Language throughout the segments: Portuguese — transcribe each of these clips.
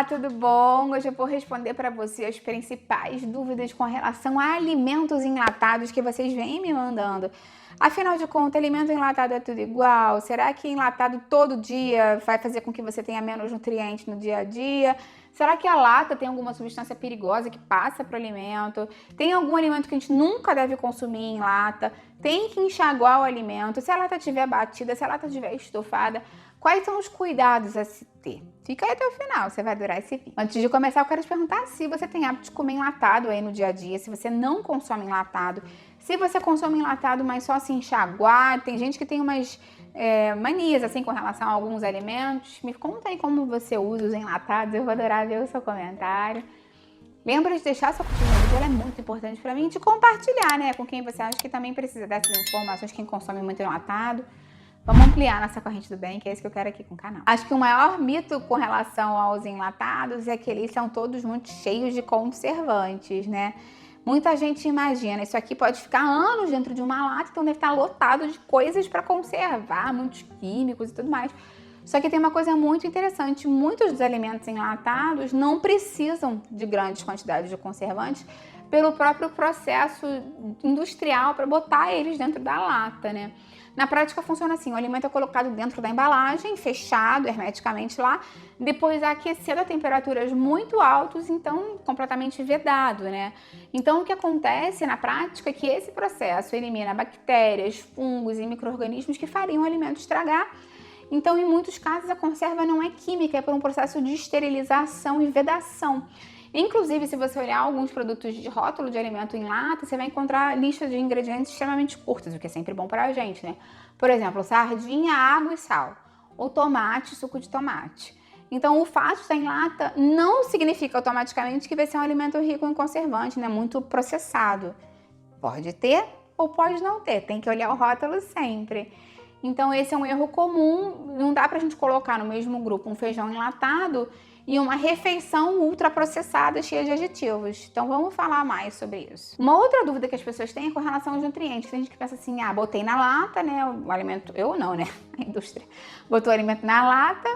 Olá, tudo bom? Hoje eu vou responder para você as principais dúvidas com relação a alimentos enlatados que vocês vêm me mandando. Afinal de contas, alimento enlatado é tudo igual? Será que enlatado todo dia vai fazer com que você tenha menos nutrientes no dia a dia? Será que a lata tem alguma substância perigosa que passa para o alimento? Tem algum alimento que a gente nunca deve consumir em lata? Tem que enxaguar o alimento? Se a lata estiver batida, se a lata estiver estufada, quais são os cuidados a se ter? Fica aí até o final, você vai adorar esse vídeo. Antes de começar, eu quero te perguntar se você tem hábito de comer enlatado aí no dia a dia, se você não consome enlatado, se você consome enlatado, mas só se enxaguar. Tem gente que tem umas manias assim com relação a alguns alimentos. Me conta aí como você usa os enlatados, eu vou adorar ver o seu comentário. Lembra de deixar sua curtida no vídeo, ela é muito importante pra mim, de compartilhar, né, com quem você acha que também precisa dessas informações, quem consome muito enlatado. Vamos ampliar nossa corrente do bem, que é isso que eu quero aqui com o canal. Acho que o maior mito com relação aos enlatados é que eles são todos muito cheios de conservantes, né? Muita gente imagina, isso aqui pode ficar anos dentro de uma lata, então deve estar lotado de coisas para conservar, muitos químicos e tudo mais. Só que tem uma coisa muito interessante, muitos dos alimentos enlatados não precisam de grandes quantidades de conservantes pelo próprio processo industrial para botar eles dentro da lata, né? Na prática funciona assim, o alimento é colocado dentro da embalagem, fechado hermeticamente lá, depois aquecido a temperaturas muito altas, então completamente vedado, né? Então o que acontece na prática é que esse processo elimina bactérias, fungos e micro-organismos que fariam o alimento estragar. Então, em muitos casos, a conserva não é química, é por um processo de esterilização e vedação. Inclusive, se você olhar alguns produtos de rótulo de alimento em lata, você vai encontrar listas de ingredientes extremamente curtas, o que é sempre bom para a gente, né? Por exemplo, sardinha, água e sal, ou tomate, suco de tomate. Então, o fato de estar em lata não significa automaticamente que vai ser um alimento rico em conservante, né? Muito processado. Pode ter ou pode não ter, tem que olhar o rótulo sempre. Então esse é um erro comum, não dá pra gente colocar no mesmo grupo um feijão enlatado e uma refeição ultraprocessada cheia de aditivos. Então vamos falar mais sobre isso. Uma outra dúvida que as pessoas têm é com relação aos nutrientes. Tem gente que pensa assim, botei na lata, né, o alimento, eu não, né, a indústria botou o alimento na lata,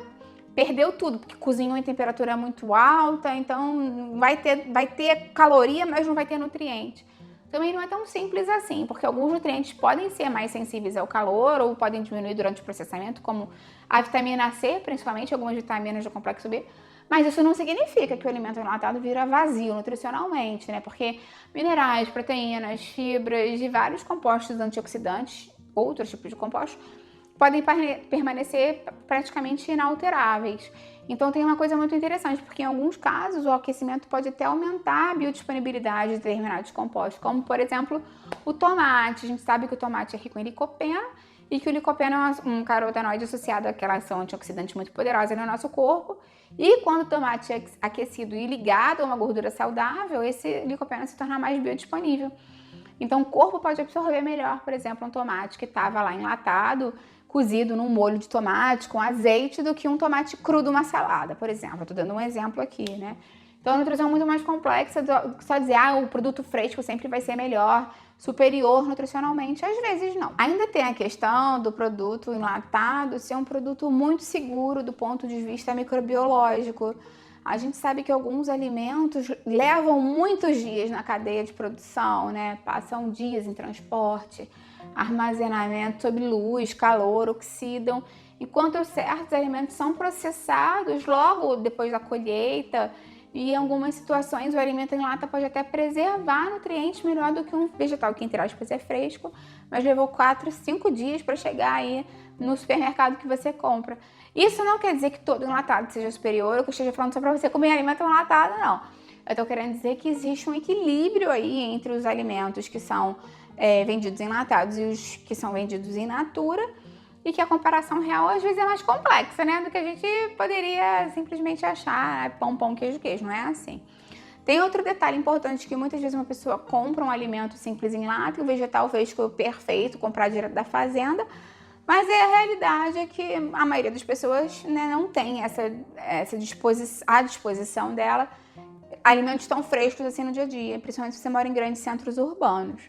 perdeu tudo, porque cozinhou em temperatura muito alta, então vai ter caloria, mas não vai ter nutriente. Também não é tão simples assim, porque alguns nutrientes podem ser mais sensíveis ao calor ou podem diminuir durante o processamento, como a vitamina C, principalmente algumas vitaminas do complexo B, mas isso não significa que o alimento enlatado vira vazio nutricionalmente, né? Porque minerais, proteínas, fibras e vários compostos antioxidantes, outros tipos de compostos, podem permanecer praticamente inalteráveis. Então tem uma coisa muito interessante, porque em alguns casos o aquecimento pode até aumentar a biodisponibilidade de determinados compostos, como por exemplo o tomate. A gente sabe que o tomate é rico em licopeno e que o licopeno é um carotenoide associado àquela ação antioxidante muito poderosa no nosso corpo. E quando o tomate é aquecido e ligado a uma gordura saudável, esse licopeno se torna mais biodisponível. Então o corpo pode absorver melhor, por exemplo, um tomate que estava lá enlatado, cozido num molho de tomate com azeite, do que um tomate cru de uma salada, por exemplo. Eu tô dando um exemplo aqui, né? Então a nutrição é muito mais complexa do que só dizer, o produto fresco sempre vai ser melhor, superior nutricionalmente. Às vezes não. Ainda tem a questão do produto enlatado ser um produto muito seguro do ponto de vista microbiológico. A gente sabe que alguns alimentos levam muitos dias na cadeia de produção, né? Passam dias em transporte, armazenamento sob luz, calor, oxidam, enquanto certos alimentos são processados logo depois da colheita. E em algumas situações o alimento em lata pode até preservar nutrientes melhor do que um vegetal que, entre aspas, é fresco, mas levou 4, 5 dias para chegar aí no supermercado que você compra. Isso não quer dizer que todo enlatado seja superior, ou que eu esteja falando só para você comer alimento enlatado, não. Eu estou querendo dizer que existe um equilíbrio aí entre os alimentos que são vendidos enlatados e os que são vendidos in natura, e que a comparação real às vezes é mais complexa, né, do que a gente poderia simplesmente achar pão, queijo, não é assim. Tem outro detalhe importante, que muitas vezes uma pessoa compra um alimento simples em lata, o vegetal fresco perfeito, comprar direto da fazenda, mas a realidade é que a maioria das pessoas, né, não tem à disposição dela alimentos tão frescos assim no dia a dia, principalmente se você mora em grandes centros urbanos.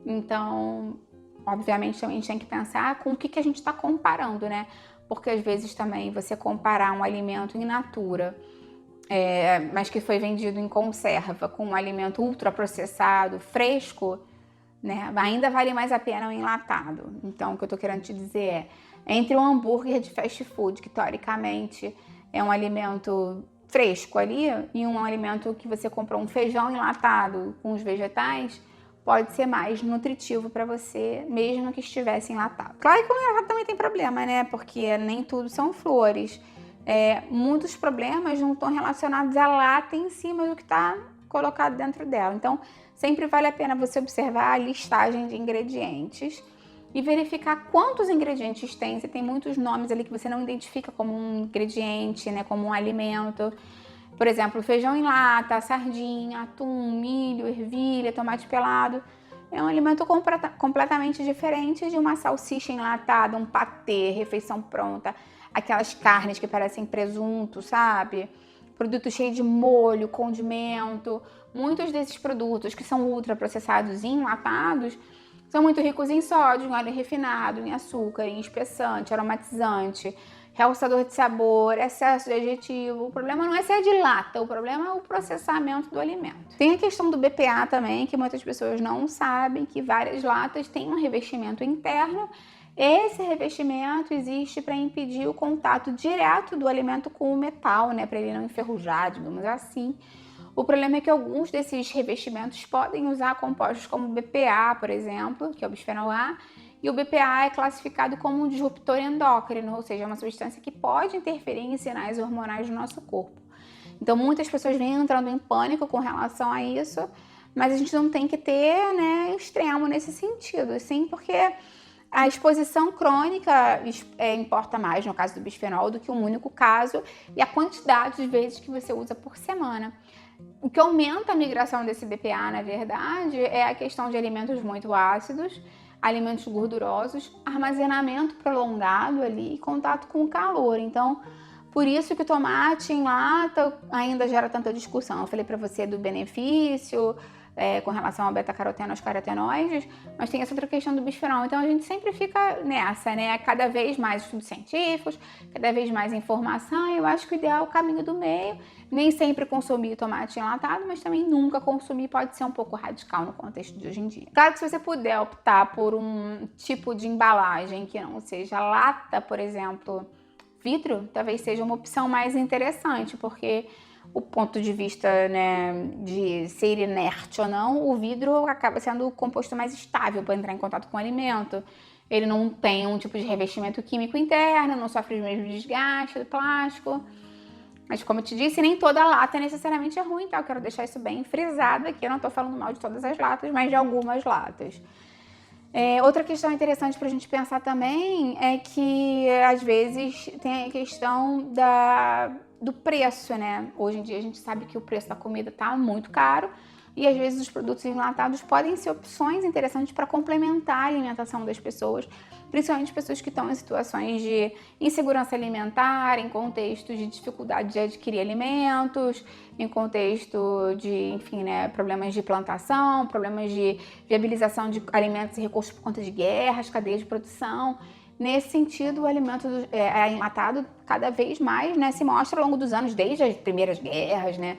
Então, obviamente, também a gente tem que pensar com o que a gente está comparando, né? Porque às vezes também você comparar um alimento in natura mas que foi vendido em conserva com um alimento ultraprocessado, fresco, né, ainda vale mais a pena o enlatado. Então, o que eu tô querendo te dizer é, entre um hambúrguer de fast food, que teoricamente é um alimento fresco ali, e um alimento que você comprou um feijão enlatado com os vegetais, pode ser mais nutritivo para você, mesmo que estivesse enlatado. Claro que o enlatado também tem problema, né, porque nem tudo são flores. Muitos problemas não estão relacionados à lata em si, mas o que está colocado dentro dela. Então, sempre vale a pena você observar a listagem de ingredientes e verificar quantos ingredientes tem. Se tem muitos nomes ali que você não identifica como um ingrediente, né, como um alimento. Por exemplo, feijão em lata, sardinha, atum, milho, ervilha, tomate pelado. É um alimento completamente diferente de uma salsicha enlatada, um patê, refeição pronta, aquelas carnes que parecem presunto, sabe? Produto cheio de molho, condimento. Muitos desses produtos que são ultraprocessados e enlatados são muito ricos em sódio, em óleo refinado, em açúcar, em espessante, aromatizante, realçador de sabor, excesso de aditivo. O problema não é se é de lata, o problema é o processamento do alimento. Tem a questão do BPA também, que muitas pessoas não sabem, que várias latas têm um revestimento interno. Esse revestimento existe para impedir o contato direto do alimento com o metal, né, para ele não enferrujar, digamos assim. O problema é que alguns desses revestimentos podem usar compostos como BPA, por exemplo, que é o bisfenol A, e o BPA é classificado como um disruptor endócrino, ou seja, uma substância que pode interferir em sinais hormonais do nosso corpo. Então, muitas pessoas vêm entrando em pânico com relação a isso, mas a gente não tem que ter, né, extremo nesse sentido, sim, porque a exposição crônica importa mais no caso do bisfenol do que um único caso e a quantidade de vezes que você usa por semana. O que aumenta a migração desse BPA, na verdade, é a questão de alimentos muito ácidos, alimentos gordurosos, armazenamento prolongado ali e contato com o calor. Então, por isso que o tomate em lata ainda gera tanta discussão. Eu falei para você do benefício com relação ao beta-caroteno, aos carotenoides, mas tem essa outra questão do bisfenol. Então a gente sempre fica nessa, né? Cada vez mais estudos científicos, cada vez mais informação. Eu acho que o ideal é o caminho do meio. Nem sempre consumir tomate enlatado, mas também nunca consumir pode ser um pouco radical no contexto de hoje em dia. Claro que se você puder optar por um tipo de embalagem que não seja lata, por exemplo, vidro, talvez seja uma opção mais interessante, porque o ponto de vista, né, de ser inerte ou não, o vidro acaba sendo o composto mais estável para entrar em contato com o alimento. Ele não tem um tipo de revestimento químico interno, não sofre os mesmos desgastes do plástico. Mas como eu te disse, nem toda lata necessariamente é ruim, tá? Eu quero deixar isso bem frisado aqui. Eu não tô falando mal de todas as latas, mas de algumas latas. Outra questão interessante para a gente pensar também é que, às vezes, tem a questão do preço, né? Hoje em dia a gente sabe que o preço da comida tá muito caro e, às vezes, os produtos enlatados podem ser opções interessantes para complementar a alimentação das pessoas, principalmente pessoas que estão em situações de insegurança alimentar, em contextos de dificuldade de adquirir alimentos, em contexto de, enfim, né, problemas de plantação, problemas de viabilização de alimentos e recursos por conta de guerras, cadeias de produção. Nesse sentido, o alimento enlatado cada vez mais, né, se mostra ao longo dos anos, desde as primeiras guerras, né,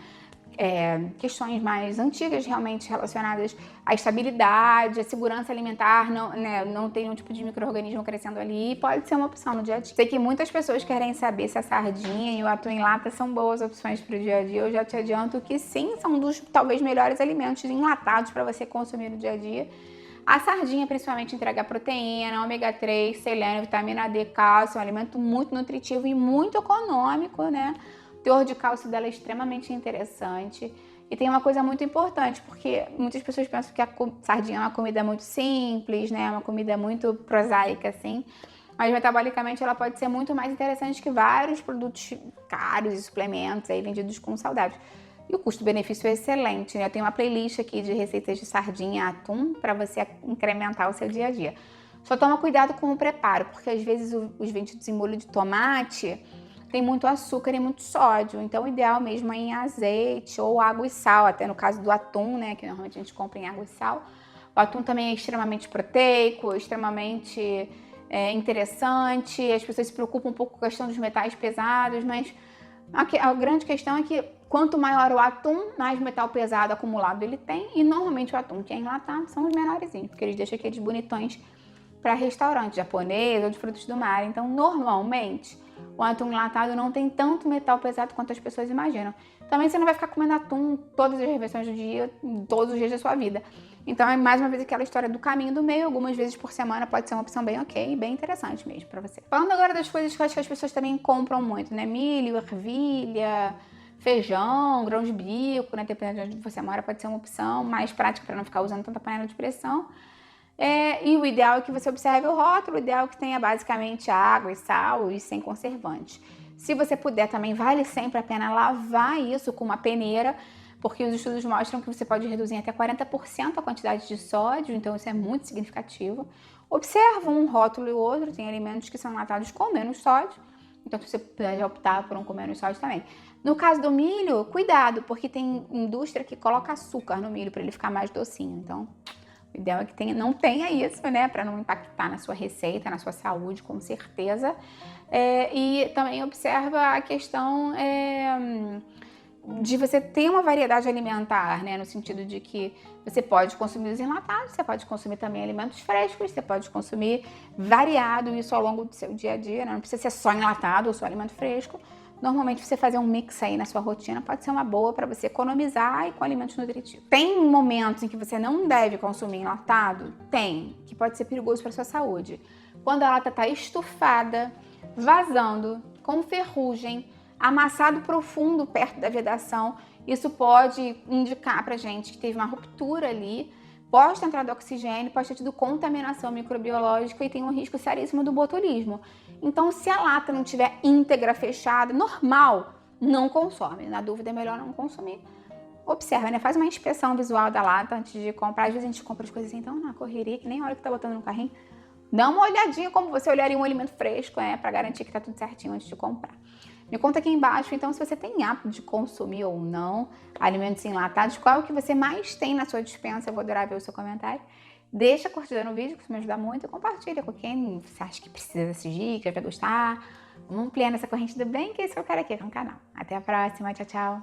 questões mais antigas realmente relacionadas à estabilidade, à segurança alimentar, não tem nenhum tipo de micro-organismo crescendo ali, pode ser uma opção no dia a dia. Sei que muitas pessoas querem saber se a sardinha e o atum em lata são boas opções para o dia a dia. Eu já te adianto que sim, são dos talvez melhores alimentos enlatados para você consumir no dia a dia. A sardinha principalmente entrega proteína, ômega 3, selênio, vitamina D, cálcio, é um alimento muito nutritivo e muito econômico, né? O teor de cálcio dela é extremamente interessante. E tem uma coisa muito importante, porque muitas pessoas pensam que a sardinha é uma comida muito simples, né? Uma comida muito prosaica, assim. Mas metabolicamente ela pode ser muito mais interessante que vários produtos caros e suplementos aí vendidos com saudáveis. E o custo-benefício é excelente, né? Eu tenho uma playlist aqui de receitas de sardinha e atum para você incrementar o seu dia a dia. Só toma cuidado com o preparo, porque às vezes os vendidos em molho de tomate tem muito açúcar e muito sódio. Então o ideal mesmo é em azeite ou água e sal, até no caso do atum, né? Que normalmente a gente compra em água e sal. O atum também é extremamente proteico, extremamente interessante. As pessoas se preocupam um pouco com a questão dos metais pesados, mas A grande questão é que quanto maior o atum, mais metal pesado acumulado ele tem. E normalmente o atum que é enlatado são os menorzinhos, porque eles deixam aqueles bonitões para restaurante japonês ou de frutos do mar. Então, normalmente, o atum enlatado não tem tanto metal pesado quanto as pessoas imaginam. Também você não vai ficar comendo atum todas as refeições do dia, todos os dias da sua vida. Então, é mais uma vez aquela história do caminho do meio. Algumas vezes por semana pode ser uma opção bem ok, bem interessante mesmo para você. Falando agora das coisas que eu acho que as pessoas também compram muito, né? Milho, ervilha, feijão, grão de bico, né? Dependendo de onde você mora, pode ser uma opção mais prática para não ficar usando tanta panela de pressão. E o ideal é que você observe o rótulo, o ideal é que tenha basicamente água e sal e sem conservante. Se você puder também, vale sempre a pena lavar isso com uma peneira, porque os estudos mostram que você pode reduzir até 40% a quantidade de sódio, então isso é muito significativo. Observa um rótulo e o outro, tem alimentos que são enlatados com menos sódio, então você pode optar por um com menos sódio também. No caso do milho, cuidado, porque tem indústria que coloca açúcar no milho para ele ficar mais docinho, então o ideal é que não tenha isso, né? Para não impactar na sua receita, na sua saúde, com certeza. E também observa a questão de você ter uma variedade alimentar, né? No sentido de que você pode consumir os enlatados, você pode consumir também alimentos frescos, você pode consumir variado isso ao longo do seu dia a dia, né? Não precisa ser só enlatado ou só alimento fresco. Normalmente você fazer um mix aí na sua rotina pode ser uma boa para você economizar e com alimentos nutritivos. Tem momentos em que você não deve consumir enlatado? Tem, que pode ser perigoso para sua saúde. Quando a lata está estufada, vazando, com ferrugem, amassado profundo perto da vedação, isso pode indicar pra gente que teve uma ruptura ali, pode ter entrado oxigênio, pode ter tido contaminação microbiológica e tem um risco seríssimo do botulismo. Então, se a lata não tiver íntegra, fechada, normal, não consome. Na dúvida, é melhor não consumir. Observa, né? Faz uma inspeção visual da lata antes de comprar. Às vezes a gente compra as coisas assim, então na correria, que nem a hora que tá botando no carrinho. Dá uma olhadinha como você olharia um alimento fresco, para garantir que tá tudo certinho antes de comprar. Me conta aqui embaixo, então, se você tem hábito de consumir ou não alimentos enlatados, qual é o que você mais tem na sua despensa? Eu vou adorar ver o seu comentário. Deixa a curtida no vídeo, que isso me ajuda muito, e compartilha com quem você acha que precisa dessas dicas, vai gostar. Vamos ampliar essa corrente do bem, que é isso que eu quero aqui no canal. Até a próxima, tchau, tchau!